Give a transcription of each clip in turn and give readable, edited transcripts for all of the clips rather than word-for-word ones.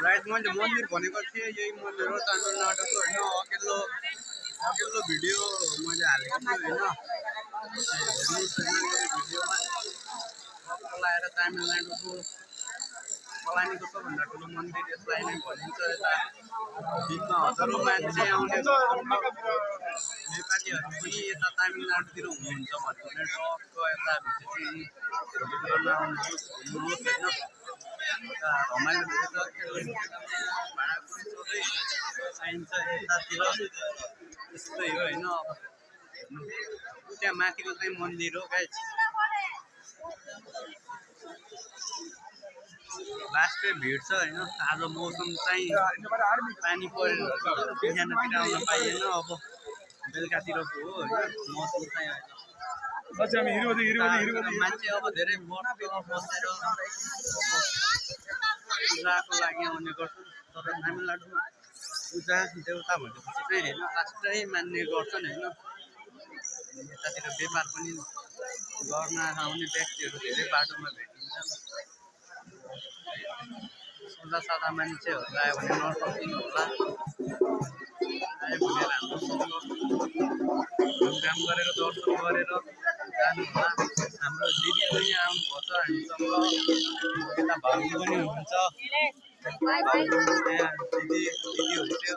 right मैले मन्दिर भनेको थिएँ यही मन्दिर हो तमिलनाडुको होइन अघिल्लो भिडियो मैले हालेको थिएँ होइन हेर्नुहोस् होइन यो भिडियोमा लाएर तमिलनाडुको पलानीको सबभन्दा ठुलो मन्दिर यसलाई नै भनिन्छ यता दिनमा हजारौँ मान्छे आउने नेपालीहरू पनि यता तमिलनाडुतिर हुनुहुन्छ भने टक्क यता भिजिट गर्न आउनुहोस् घुम्नुहोस् होइन रमाइलो हुन्छ भाँडाकुँडी सबै चाहिन्छ यतातिर त्यस्तै हो होइन अब त्यहाँ माथिको चाहिँ मन्दिर हो गाइस लास्टै भिड छ होइन आज मौसम चाहिँ पानी परेर बिहानतिर आउन पाइएन अब बेलुकातिर पो हो होइन मौसम चाहिँ मान्छे अब धेरै बसेर पूजाको लागि आउने गर्छन् तर तमिलनाडुमा पूजा देउता भनेपछि चाहिँ होइन लास्टै मान्ने गर्छन् होइन यतातिर व्यापार पनि गर्न आउने व्यक्तिहरू धेरै बाटोमा भेटिन्छन् सोझा सादा मान्छेहरू आयो भने नसकिनु होला आयो भने राम्रोसँग घुमघाम गरेर दर्शन गरेर जानु होला हाम्रो दिदी पनि आउनुभएको छ हामीसँग यता भाउजू पनि हुनुहुन्छ दिदी हुन्थ्यो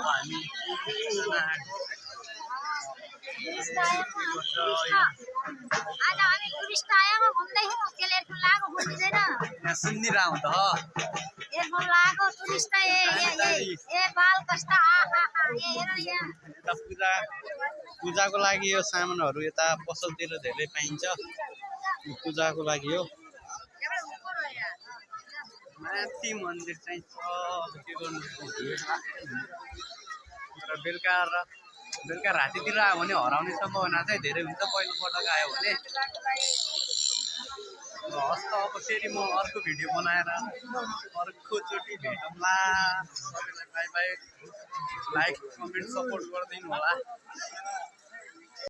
हामी आज हामी टुरिस्ट आएमा घुम्दैछौँ केलेरको लागो बुझ्दैन सुन्दिर आउँछ एरको लागो टुरिस्ट ए बाल कष्ट आहा ए हेर यहाँ पूजाको लागि यो सामानहरू यता पसलतिर धेरै पाइन्छ पूजाको लागि हो माथि मन्दिर चाहिँ छ के गर्नु तर बेलुका रातितिर आयो भने हराउने सम्भावना चाहिँ धेरै हुन्छ पहिलोपटक आयो भने हस् त अब फेरि म अर्को भिडियो बनाएर अर्कोचोटि भेटौँला सबैलाई by by like comment support गरिदिनु होला